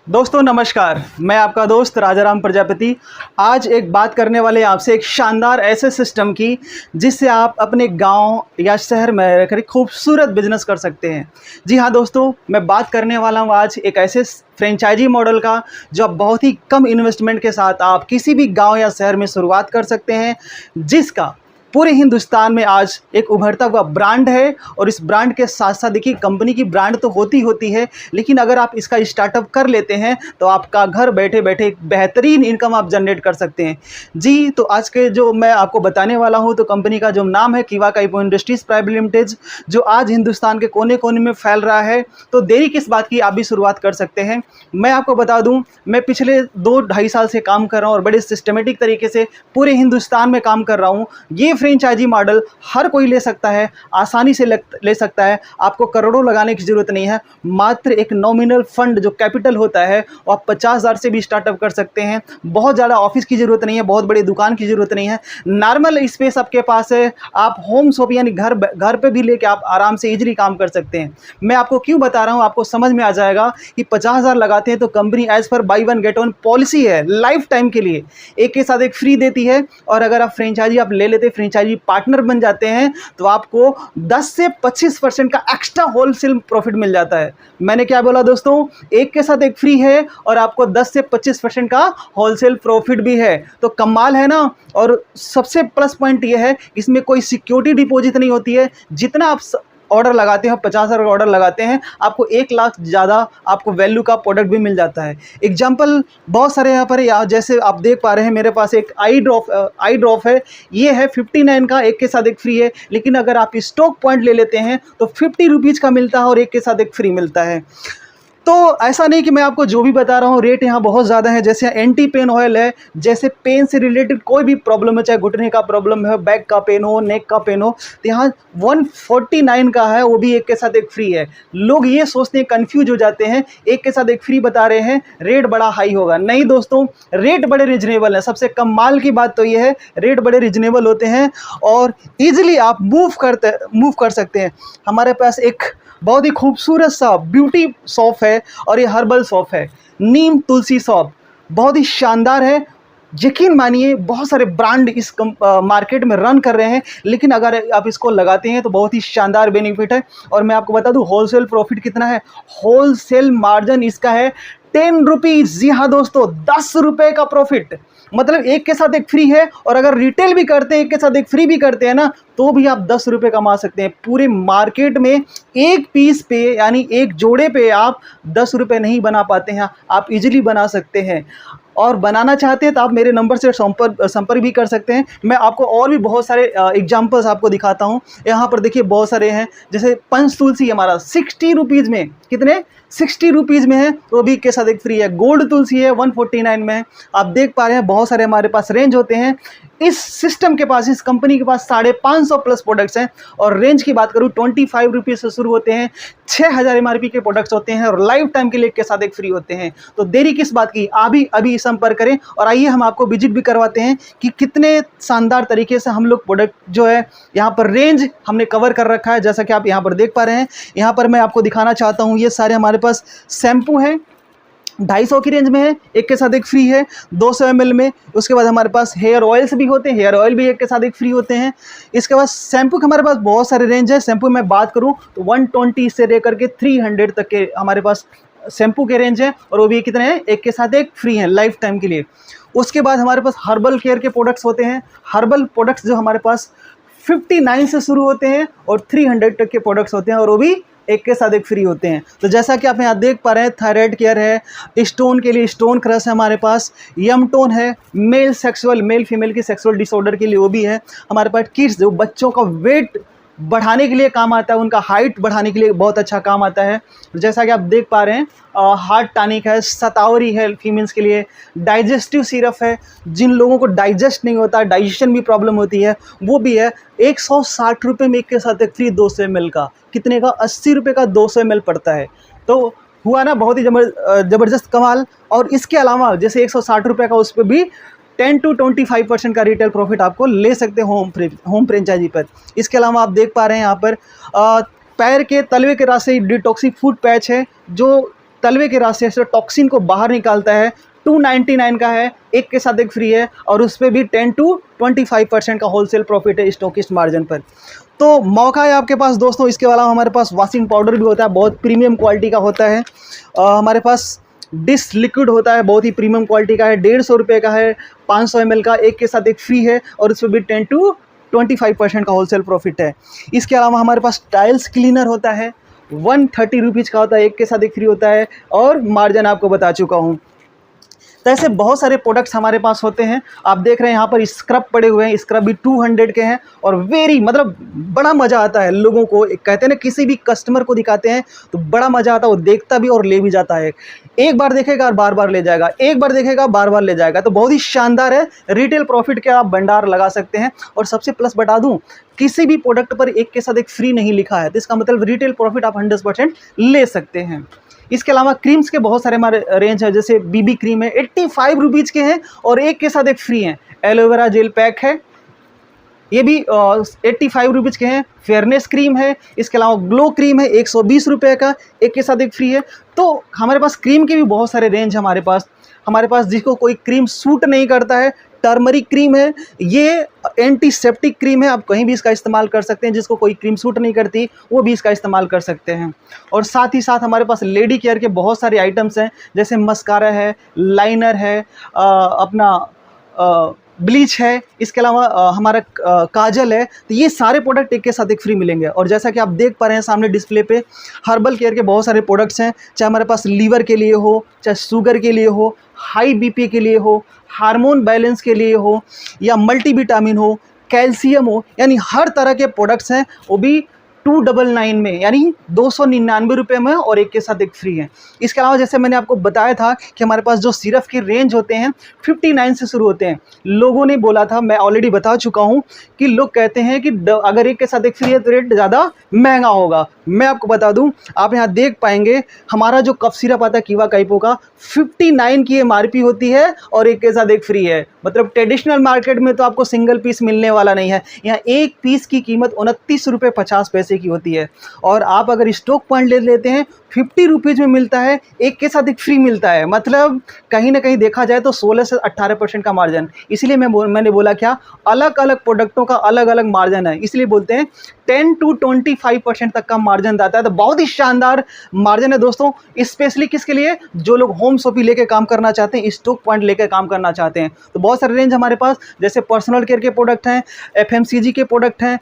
दोस्तों नमस्कार, मैं आपका दोस्त राजाराम प्रजापति। आज एक बात करने वाले आपसे एक शानदार ऐसे सिस्टम की जिससे आप अपने गांव या शहर में रहकर खूबसूरत बिजनेस कर सकते हैं। जी हाँ दोस्तों, मैं बात करने वाला हूँ आज एक ऐसे फ्रेंचाइजी मॉडल का जो आप बहुत ही कम इन्वेस्टमेंट के साथ आप किसी भी गाँव या शहर में शुरुआत कर सकते हैं, जिसका पूरे हिंदुस्तान में आज एक उभरता हुआ ब्रांड है। और इस ब्रांड के साथ साथ देखिए, कंपनी की ब्रांड तो होती है, लेकिन अगर आप इसका स्टार्टअप कर लेते हैं तो आपका घर बैठे बैठे एक बेहतरीन इनकम आप जनरेट कर सकते हैं। जी, तो आज के जो मैं आपको बताने वाला हूं, तो कंपनी का जो नाम है किवाका इपो इंडस्ट्रीज प्राइवेट लिमिटेड, जो आज हिंदुस्तान के कोने कोने में फैल रहा है। तो देरी किस बात की, आप भी शुरुआत कर सकते हैं। मैं आपको बता दूँ, मैं पिछले 2-2.5 साल से काम कर रहा हूँ और बड़े सिस्टमेटिक तरीके से पूरे हिंदुस्तान में काम कर रहा हूँ। ये फ्रेंचाइजी मॉडल हर कोई ले सकता है, आसानी से ले सकता है। आपको करोड़ों लगाने की ज़रूरत नहीं है, मात्र एक नॉमिनल फंड जो कैपिटल होता है वो आप 50,000 से भी स्टार्टअप कर सकते हैं। बहुत ज़्यादा ऑफिस की ज़रूरत नहीं है, बहुत बड़ी दुकान की ज़रूरत नहीं है, नॉर्मल स्पेस आपके पास है। आप होम शॉप यानी घर पे भी लेके आप आराम से इजीली काम कर सकते हैं। मैं आपको क्यों बता रहा हूँ, आपको समझ में आ जाएगा कि 50,000 लगाते हैं तो company as per buy one get one policy है, लाइफ टाइम के लिए एक के साथ एक फ्री देती है। और अगर आप फ्रेंचाइजी आप ले लेते, फ्रेंचाइजी पार्टनर बन जाते हैं, तो आपको 10 से 25% का एक्स्ट्रा होलसेल प्रॉफिट मिल जाता है। मैंने क्या बोला दोस्तों, एक के साथ एक फ्री है और आपको 10 से 25% का होलसेल प्रॉफिट भी है। तो कमाल है ना। और सबसे प्लस पॉइंट ये है, इसमें कोई सिक्योरिटी डिपॉजिट नहीं होती है। जितना आप ऑर्डर लगाते हैं, 50,000 का ऑर्डर लगाते हैं, आपको 1 लाख ज़्यादा आपको वैल्यू का प्रोडक्ट भी मिल जाता है। एग्जाम्पल बहुत सारे यहाँ पर, जैसे आप देख पा रहे हैं मेरे पास एक आई ड्रॉप है। ये है 59 का, एक के साथ एक फ्री है। लेकिन अगर आप स्टॉक पॉइंट ले लेते हैं तो 50 रुपीज़ का मिलता है और एक के साथ एक फ्री मिलता है। तो ऐसा नहीं कि मैं आपको जो भी बता रहा हूँ रेट यहाँ बहुत ज़्यादा है। जैसे एंटी पेन ऑयल है, जैसे पेन से रिलेटेड कोई भी प्रॉब्लम है, चाहे घुटने का प्रॉब्लम है, बैक का पेन हो, नेक का पेन हो, तो यहाँ 149 का है, वो भी एक के साथ एक फ्री है। लोग ये सोचते हैं, कन्फ्यूज हो जाते हैं, एक के साथ एक फ्री बता रहे हैं, रेट बड़ा हाई होगा। नहीं दोस्तों, रेट बड़े रिजनेबल है। सबसे कमाल की बात तो ये है, रेट बड़े रिजनेबल होते हैं और ईजिली आप मूव कर सकते हैं। हमारे पास एक बहुत ही खूबसूरत सा ब्यूटी शॉप है और ये हर्बल शॉप है, नीम तुलसी शॉप। बहुत ही शानदार है। यकीन मानिए, बहुत सारे ब्रांड इस मार्केट में रन कर रहे हैं, लेकिन अगर आप इसको लगाते हैं तो बहुत ही शानदार बेनिफिट है। और मैं आपको बता दूं, होलसेल प्रॉफिट कितना है, होलसेल मार्जिन इसका है 10 रुपीज़। जी हाँ दोस्तों, 10 रुपये का प्रॉफिट। मतलब एक के साथ एक फ्री है, और अगर रिटेल भी करते हैं, एक के साथ एक फ्री भी करते हैं ना, तो भी आप 10 रुपये कमा सकते हैं। पूरे मार्केट में एक पीस पे यानी एक जोड़े पे आप 10 रुपये नहीं बना पाते हैं, आप इजीली बना सकते हैं। और बनाना चाहते हैं तो आप मेरे नंबर से संपर्क भी कर सकते हैं। मैं आपको और भी बहुत सारे एग्जांपल्स आपको दिखाता हूं। यहाँ पर देखिए बहुत सारे हैं, जैसे पंच तुलसी हमारा 60 रुपीज़ में, कितने 60 रुपीज़ में है, तो भी के साथ एक फ्री है। गोल्ड तुलसी है 149 में है। आप देख पा रहे हैं बहुत सारे हमारे पास रेंज होते हैं। इस सिस्टम के पास, इस कंपनी के पास 550 प्लस प्रोडक्ट्स हैं। और रेंज की बात करूँ 25 रुपीज़ से शुरू होते हैं, 6000 MRP के प्रोडक्ट्स होते हैं और लाइफ टाइम के लिए के साथ एक फ्री होते हैं। तो देरी किस बात की, अभी संपर्क करें। और आइए हम आपको विजिट भी करवाते हैं कि कितने शानदार तरीके से हम लोग प्रोडक्ट जो है यहाँ पर रेंज हमने कवर कर रखा है। जैसा कि आप यहाँ पर देख पा रहे हैं, यहाँ पर मैं आपको दिखाना चाहता हूँ, ये सारे हमारे पास शैम्पू हैं, 250 की रेंज में है, एक के साथ एक फ्री है 200 ml में। उसके बाद हमारे पास हेयर ऑयल्स भी होते हैं, हेयर ऑयल भी एक के साथ एक फ्री होते हैं। इसके बाद शैम्पू के हमारे पास बहुत सारे रेंज है। शैम्पू में बात करूं तो 120 से लेकर के 300 तक के हमारे पास शैम्पू के रेंज है, और वो भी कितने हैं, एक के साथ एक फ्री हैं लाइफ टाइम के लिए। उसके बाद हमारे पास हर्बल केयर के प्रोडक्ट्स होते हैं। हर्बल प्रोडक्ट्स जो हमारे पास 59 से शुरू होते हैं और 300 तक के प्रोडक्ट्स होते हैं, और वो भी एक के साथ एक फ्री होते हैं। तो जैसा कि आप यहाँ देख पा रहे हैं, थायराइड केयर है, स्टोन के लिए स्टोन क्रश है हमारे पास, यम टोन है, मेल फीमेल की सेक्सुअल डिसऑर्डर के लिए वो भी है हमारे पास। किड्स जो बच्चों का वेट बढ़ाने के लिए काम आता है, उनका हाइट बढ़ाने के लिए बहुत अच्छा काम आता है। जैसा कि आप देख पा रहे हैं, हार्ट टॉनिक है, शतावरी है फीमेल्स के लिए, डाइजेस्टिव सिरप है, जिन लोगों को डाइजेस्ट नहीं होता, डाइजेशन भी प्रॉब्लम होती है, वो भी है। 160 रुपये में एक के साथ एक फ्री 200 ml का, कितने का, 80 रुपये का 200 ml पड़ता है। तो हुआ ना बहुत ही ज़बरदस्त कमाल। और इसके अलावा जैसे 160 रुपये का, उस पर भी 10 to 25% का रिटेल प्रॉफिट आपको ले सकते हैं होम फ्रेंचाइजी पर। इसके अलावा आप देख पा रहे हैं यहाँ पर पैर के तलवे के रास्ते डिटॉक्सी फूड पैच है, जो तलवे के रास्ते से टॉक्सिन को बाहर निकालता है। 299 का है, एक के साथ एक फ्री है, और उस पर भी 10 to 25% का होलसेल प्रॉफिट है स्टॉकिस्ट मार्जिन पर। तो मौका है आपके पास दोस्तों। इसके अलावा हमारे पास वॉशिंग पाउडर भी होता है, बहुत प्रीमियम क्वालिटी का होता है। हमारे पास डिश लिक्विड होता है, बहुत ही प्रीमियम क्वालिटी का है, 150 रुपये का है, 500 ml का, एक के साथ एक फ्री है, और उस पर भी 10 to 25% का होलसेल प्रॉफिट है। इसके अलावा हमारे पास टाइल्स क्लीनर होता है, 130 रुपीज़ का होता है, एक के साथ एक फ्री होता है, और मार्जिन आपको बता चुका हूँ। तो ऐसे बहुत सारे प्रोडक्ट्स हमारे पास होते हैं। आप देख रहे हैं यहाँ पर स्क्रब पड़े हुए हैं, स्क्रब भी 200 के हैं, और वेरी मतलब बड़ा मज़ा आता है लोगों को। कहते हैं ना, किसी भी कस्टमर को दिखाते हैं तो बड़ा मज़ा आता है, वो देखता भी और ले भी जाता है। एक बार देखेगा और बार बार ले जाएगा, एक बार देखेगा बार बार ले जाएगा। तो बहुत ही शानदार है, रिटेल प्रॉफिट के आप भंडार लगा सकते हैं। और सबसे प्लस बता दूँ, किसी भी प्रोडक्ट पर एक के साथ एक फ्री नहीं लिखा है, तो इसका मतलब रिटेल प्रॉफिट आप 100% ले सकते हैं। इसके अलावा क्रीम्स के बहुत सारे हमारे रेंज है, जैसे बीबी क्रीम है, 85 रुपीज़ के हैं, और एक के साथ एक फ्री हैं। एलोवेरा जेल पैक है, ये भी 85 रुपीज़ के हैं। फेयरनेस क्रीम है, इसके अलावा ग्लो क्रीम है, 120 रुपये का, एक के साथ एक फ्री है। तो हमारे पास क्रीम के भी बहुत सारे रेंज हमारे पास जिसको कोई क्रीम सूट नहीं करता है, टर्मरिक क्रीम है, ये एंटीसेप्टिक क्रीम है, आप कहीं भी इसका इस्तेमाल कर सकते हैं। जिसको कोई क्रीम सूट नहीं करती, वो भी इसका इस्तेमाल कर सकते हैं। और साथ ही साथ हमारे पास लेडी केयर के बहुत सारे आइटम्स हैं, जैसे मस्कारा है, लाइनर है, अपना ब्लीच है, इसके अलावा हमारा काजल है। तो ये सारे प्रोडक्ट एक के साथ एक फ्री मिलेंगे। और जैसा कि आप देख पा रहे हैं सामने डिस्प्ले पे, हर्बल केयर के बहुत सारे प्रोडक्ट्स हैं, चाहे हमारे पास लीवर के लिए हो, चाहे शुगर के लिए हो, हाई बीपी के लिए हो, हार्मोन बैलेंस के लिए हो, या मल्टीविटामिन हो, कैल्शियम हो, यानी हर तरह के प्रोडक्ट्स हैं, वो भी 299 में, यानी 299 रुपये में, और एक के साथ एक फ्री है। इसके अलावा जैसे मैंने आपको बताया था कि हमारे पास जो सिरप के रेंज होते हैं 59 से शुरू होते हैं। लोगों ने बोला था, मैं ऑलरेडी बता चुका हूं, कि लोग कहते हैं कि अगर एक के साथ एक फ्री है तो रेट ज़्यादा महंगा होगा। मैं आपको बता दूं, आप यहाँ देख पाएंगे हमारा जो कफ सिरप आता है कीवा काइपो का, 59 की MRP होती है, और एक के साथ एक फ्री है। मतलब ट्रेडिशनल मार्केट में तो आपको सिंगल पीस मिलने वाला नहीं है। यहाँ एक पीस की कीमत 29 रुपये 50 पैसे की होती है, और आप अगर स्टॉक पॉइंट ले लेते हैं 50 रुपीज़ में मिलता है, एक के साथ एक फ्री मिलता है। मतलब कहीं ना कहीं देखा जाए तो 16 से 18% का मार्जिन। इसलिए मैंने बोला क्या, अलग अलग प्रोडक्टों का अलग अलग मार्जिन है, इसलिए बोलते हैं 10 to 25% तक का मार्जिन आता है। तो बहुत ही शानदार मार्जिन है दोस्तों, स्पेशली किसके लिए, जो लोग होम शॉपिंग लेके काम करना चाहते हैं, स्टॉक पॉइंट लेके काम करना चाहते हैं। तो बहुत सारे रेंज हमारे पास, जैसे पर्सनल केयर के प्रोडक्ट हैं, FMCG के प्रोडक्ट हैं,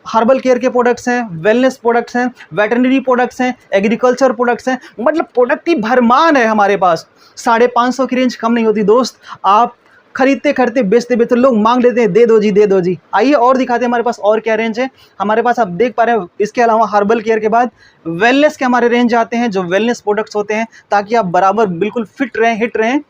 हर्बल केयर के प्रोडक्ट्स हैं, वेलनेस प्रोडक्ट्स हैं, वेटरनरी प्रोडक्ट्स हैं, एग्रीकल्चर प्रोडक्ट्स हैं। मतलब प्रोडक्ट की भरमार है हमारे पास। 550 की रेंज कम नहीं होती दोस्त। आप खरीदते खरीदते बेचते लोग मांग लेते हैं, दे दो जी दे दो जी। आइए और दिखाते हैं हमारे पास और क्या रेंज है हमारे पास। आप देख पा रहे हैं, इसके अलावा हर्बल केयर के बाद वेलनेस के हमारे रेंज आते हैं, जो वेलनेस प्रोडक्ट्स होते हैं, ताकि आप बराबर बिल्कुल फिट रहें, हिट रहें।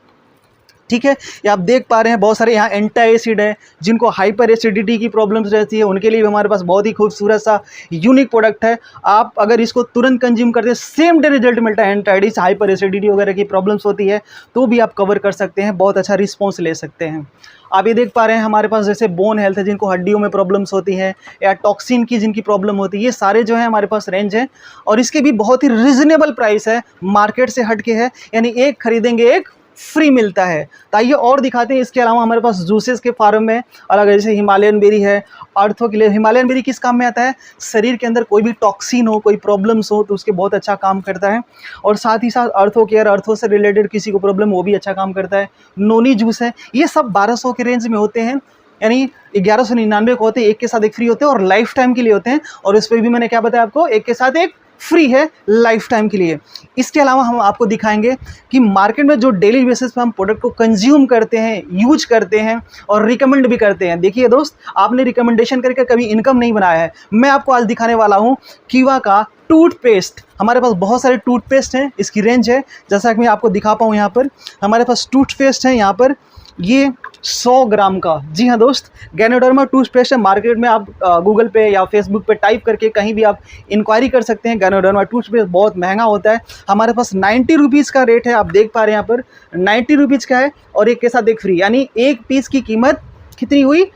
ठीक है, ये आप देख पा रहे हैं बहुत सारे यहाँ एंटी एसिड है, जिनको हाइपर एसिडिटी की प्रॉब्लम्स रहती है, उनके लिए भी हमारे पास बहुत ही खूबसूरत सा यूनिक प्रोडक्ट है। आप अगर इसको तुरंत कंज्यूम करते हैं, सेम डे रिजल्ट मिलता है। एंटी हाइपर एसिडिटी वगैरह की प्रॉब्लम्स होती है तो भी आप कवर कर सकते हैं, बहुत अच्छा रिस्पॉन्स ले सकते हैं। आप ये देख पा रहे हैं हमारे पास जैसे बोन हेल्थ है, जिनको हड्डियों में प्रॉब्लम्स होती हैं, या टॉक्सिन की जिनकी प्रॉब्लम होती है, ये सारे जो है हमारे पास रेंज है। और इसके भी बहुत ही रिजनेबल प्राइस है, मार्केट से हट के है, यानी एक खरीदेंगे एक फ्री मिलता है। तो आइए और दिखाते हैं। इसके अलावा हमारे पास जूसेस के फार्म में अलग, जैसे हिमालयन बेरी है, अर्थों के लिए। हिमालयन बेरी किस काम में आता है, शरीर के अंदर कोई भी टॉक्सिन हो, कोई प्रॉब्लम्स हो तो उसके बहुत अच्छा काम करता है। और साथ ही साथ अर्थो केयर, अर्थो से रिलेटेड किसी को प्रॉब्लम, वो भी अच्छा काम करता है। नोनी जूस है, ये सब 1200 के रेंज में होते हैं, यानी 1199 को होते हैं, एक के साथ एक फ्री होते हैं, और लाइफ टाइम के लिए होते हैं। और इस पर भी मैंने क्या बताया आपको, एक के साथ एक फ्री है लाइफ टाइम के लिए। इसके अलावा हम आपको दिखाएंगे कि मार्केट में जो डेली बेसिस पे हम प्रोडक्ट को कंज्यूम करते हैं, यूज करते हैं और रिकमेंड भी करते हैं। देखिए दोस्त, आपने रिकमेंडेशन करके कभी इनकम नहीं बनाया है। मैं आपको आज दिखाने वाला हूं कीवा का टूथपेस्ट। हमारे पास बहुत सारे टूथपेस्ट हैं, इसकी रेंज है, जैसा कि मैं आपको दिखा पाऊँ। यहाँ पर हमारे पास टूथपेस्ट है, यहाँ पर ये 100 ग्राम का। जी हाँ दोस्त, गैनोडर्मा टूथपेस्ट है मार्केट में, आप गूगल पे या फेसबुक पे टाइप करके कहीं भी आप इंक्वायरी कर सकते हैं। गैनोडर्मा टूथपेस्ट बहुत महंगा होता है, हमारे पास 90 रुपीज़ का रेट है, आप देख पा रहे हैं यहाँ पर 90 रुपीज़ का है और एक के साथ एक फ्री, यानी एक पीस की कीमत कितनी हुई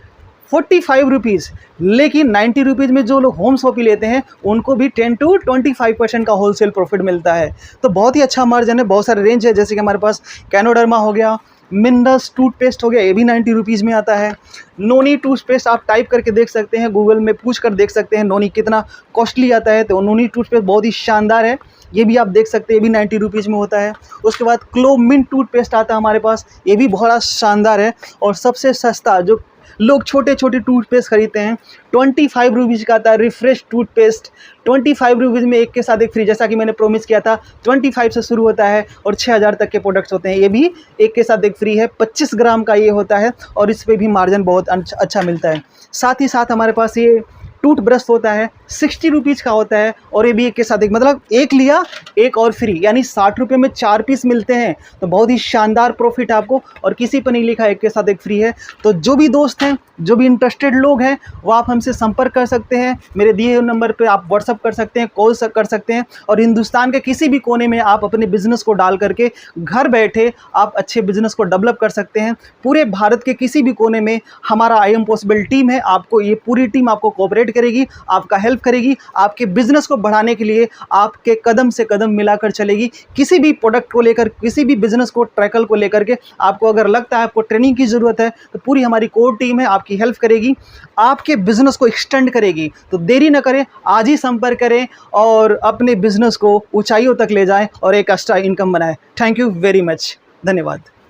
45 रुपीज़। लेकिन 90 रुपीज़ में जो लोग होम शॉपी लेते हैं उनको भी 10 to 25% का होलसेल प्रॉफिट मिलता है। तो बहुत ही अच्छा मार्जिन है, बहुत सारे रेंज है, जैसे कि हमारे पास कैनोडर्मा हो गया, मिनरल्स टूथपेस्ट हो गया, ये भी 90 रुपीज़ में आता है। नोनी टूथपेस्ट आप टाइप करके देख सकते हैं, गूगल में पूछ कर देख सकते हैं नोनी कितना कॉस्टली आता है, तो नोनी टूथपेस्ट बहुत ही शानदार है, ये भी आप देख सकते हैं, ये भी 90 रुपीज़ में होता है। उसके बाद क्लो मिंट टूथपेस्ट आता है हमारे पास, ये भी बहुत शानदार है। और सबसे सस्ता जो लोग छोटे छोटे टूथपेस्ट खरीदते हैं 25 रुपीज़ का आता है रिफ्रेश टूथपेस्ट, 25 रुपीज़ में एक के साथ एक फ्री, जैसा कि मैंने प्रॉमिस किया था 25 से शुरू होता है और 6000 तक के प्रोडक्ट्स होते हैं, ये भी एक के साथ एक फ्री है। 25 ग्राम का ये होता है और इस पर भी मार्जिन बहुत अच्छा मिलता है। साथ ही साथ हमारे पास ये टूथ ब्रश होता है 60 रुपीज़ का होता है और ये भी एक के साथ एक, मतलब एक लिया एक और फ्री, यानी 60 रुपये में 4 पीस मिलते हैं। तो बहुत ही शानदार प्रॉफिट है आपको, और किसी पर नहीं लिखा एक के साथ एक फ्री है। तो जो भी दोस्त हैं, जो भी इंटरेस्टेड लोग हैं, वो आप हमसे संपर्क कर सकते हैं, मेरे दिए हुए नंबर पे आप व्हाट्सअप कर सकते हैं, कॉल कर सकते हैं, और हिंदुस्तान के किसी भी कोने में आप अपने बिजनेस को डाल करके घर बैठे आप अच्छे बिजनेस को डेवलप कर सकते हैं। पूरे भारत के किसी भी कोने में हमारा आई एम पॉसिबल टीम है, आपको ये पूरी टीम आपको कोऑपरेट करेगी, आपका हेल्प करेगी, आपके बिजनेस को बढ़ाने के लिए आपके कदम से कदम मिलाकर चलेगी। किसी भी प्रोडक्ट को लेकर, किसी भी बिजनेस को ट्रैकल को लेकर के आपको अगर लगता है आपको ट्रेनिंग की ज़रूरत है, तो पूरी हमारी कोर टीम है, आपकी हेल्प करेगी, आपके बिजनेस को एक्सटेंड करेगी। तो देरी न करें, आज ही संपर्क करें और अपने बिजनेस को ऊंचाइयों तक ले जाएं और एक एक्स्ट्रा इनकम बनाएं। थैंक यू वेरी मच, धन्यवाद।